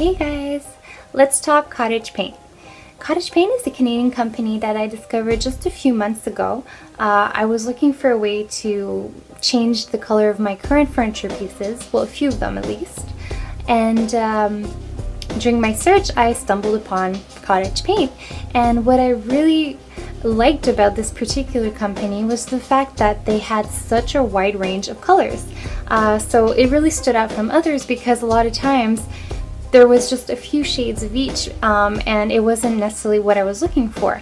Hey guys, let's talk Cottage Paint. Cottage Paint is a Canadian company that I discovered just a few months ago. I was looking for a way to change the color of my current furniture pieces, well, a few of them at least. And during my search, I stumbled upon Cottage Paint. And what I really liked about this particular company was the fact that they had such a wide range of colors. So it really stood out from others because a lot of times there was just a few shades of each, and it wasn't necessarily what I was looking for.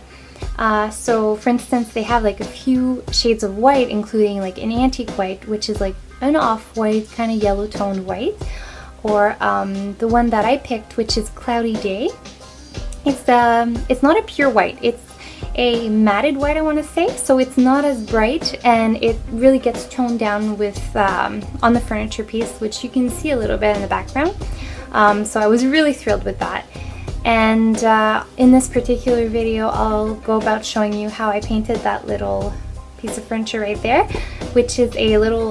So for instance, they have like a few shades of white, including like an antique white, which is like an off-white, kind of yellow toned white, or the one that I picked, which is Cloudy Day. It's not a pure white, it's a matted white, I want to say, so it's not as bright, and it really gets toned down with on the furniture piece, which you can see a little bit in the background. So I was really thrilled with that. And in this particular video, I'll go about showing you how I painted that little piece of furniture right there, which is a little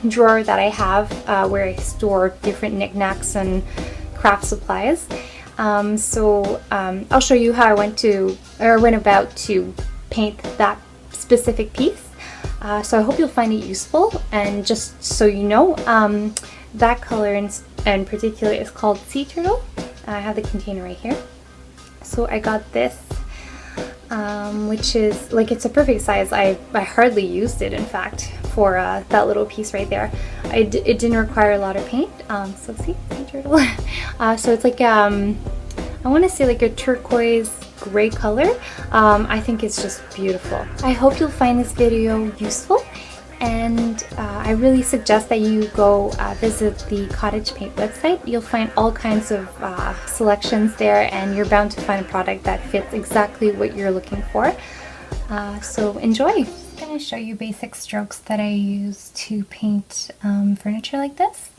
drawer that I have where I store different knickknacks and craft supplies. I'll show you how I went about to paint that specific piece. So I hope you'll find it useful, and just so you know, that color in particular is called Sea Turtle. I have the container right here. So I got this, which is like, it's a perfect size. I hardly used it, in fact, for that little piece right there. It didn't require a lot of paint. So see, Sea Turtle. So it's like, I want to say like a turquoise gray color. I think it's just beautiful. I hope you'll find this video useful, and I really suggest that you go visit the Cottage Paint website. You'll find all kinds of selections there, and you're bound to find a product that fits exactly what you're looking for. So enjoy! I'm going to show you basic strokes that I use to paint furniture like this.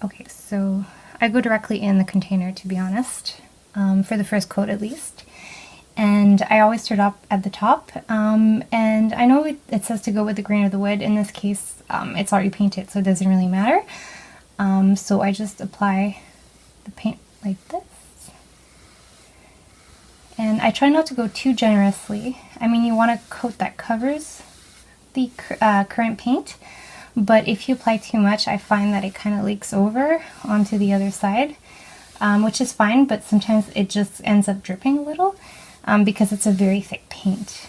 Okay, so I go directly in the container, to be honest, for the first coat at least. And I always start up at the top, and I know it says to go with the grain of the wood. In this case, it's already painted, so it doesn't really matter. So I just apply the paint like this. And I try not to go too generously. I mean, you want a coat that covers the current paint, but if you apply too much, I find that it kind of leaks over onto the other side, which is fine, but sometimes it just ends up dripping a little. Because it's a very thick paint.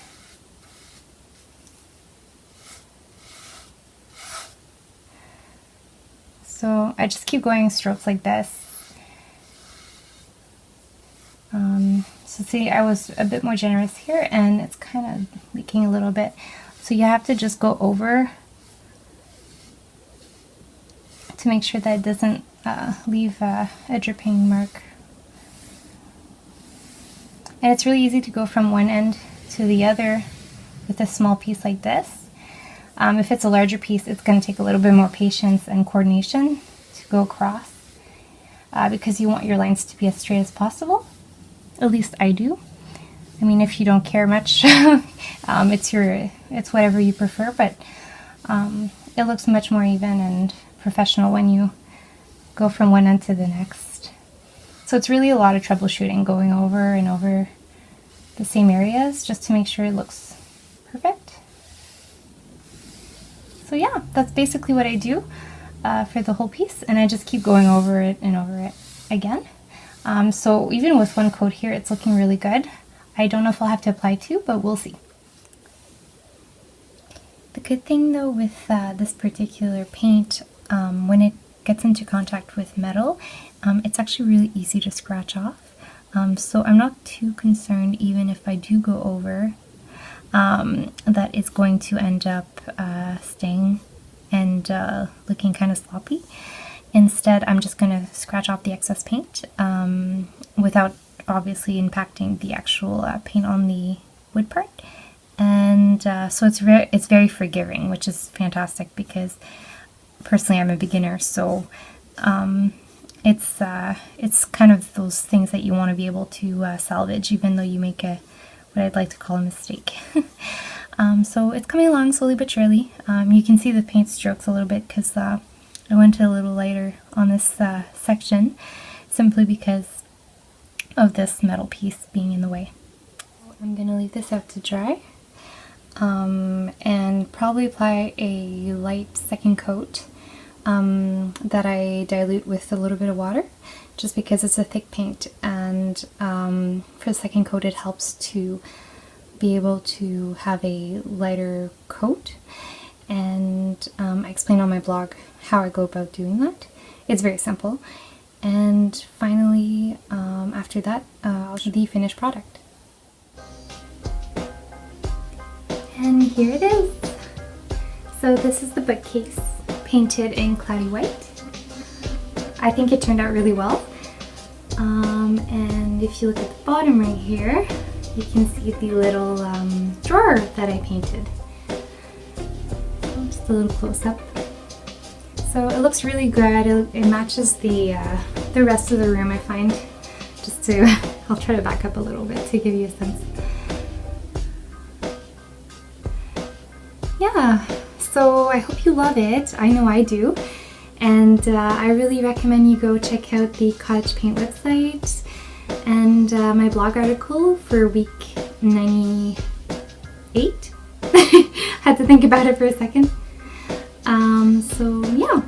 So I just keep going strokes like this. So see, I was a bit more generous here, and it's kind of leaking a little bit. So you have to just go over to make sure that it doesn't leave a dripping mark. And it's really easy to go from one end to the other with a small piece like this. If it's a larger piece, it's going to take a little bit more patience and coordination to go across, because you want your lines to be as straight as possible. At least I do. I mean, if you don't care much, it's whatever you prefer, but it looks much more even and professional when you go from one end to the next. So it's really a lot of troubleshooting, going over and over the same areas just to make sure it looks perfect. So yeah, that's basically what I do for the whole piece, and I just keep going over it and over it again. So even with one coat here, it's looking really good. I don't know if I'll have to apply two, but we'll see. The good thing though with this particular paint, when it gets into contact with metal, it's actually really easy to scratch off. So I'm not too concerned, even if I do go over, that it's going to end up staying and looking kind of sloppy. Instead, I'm just going to scratch off the excess paint without obviously impacting the actual paint on the wood part. And so it's very forgiving, which is fantastic, because personally I'm a beginner, so it's kind of those things that you want to be able to salvage, even though you make what I'd like to call a mistake. So it's coming along slowly but surely. You can see the paint strokes a little bit because I went a little lighter on this section. simply because of this metal piece being in the way. I'm gonna leave this out to dry and probably apply a light second coat that I dilute with a little bit of water, just because it's a thick paint, and for the second coat it helps to be able to have a lighter coat. And I explain on my blog how I go about doing that. It's very simple. And finally, after that, I'll show the finished product. And here it is. So this is the bookcase, painted in cloudy white. I think it turned out really well. And if you look at the bottom right here, you can see the little drawer that I painted. Just a little close-up. So it looks really good. It matches the rest of the room, I find. Just to, I'll try to back up a little bit to give you a sense. Yeah, so I hope you love it. I know I do. And I really recommend you go check out the Cottage Paint website and my blog article for week 98. Had to think about it for a second. So yeah,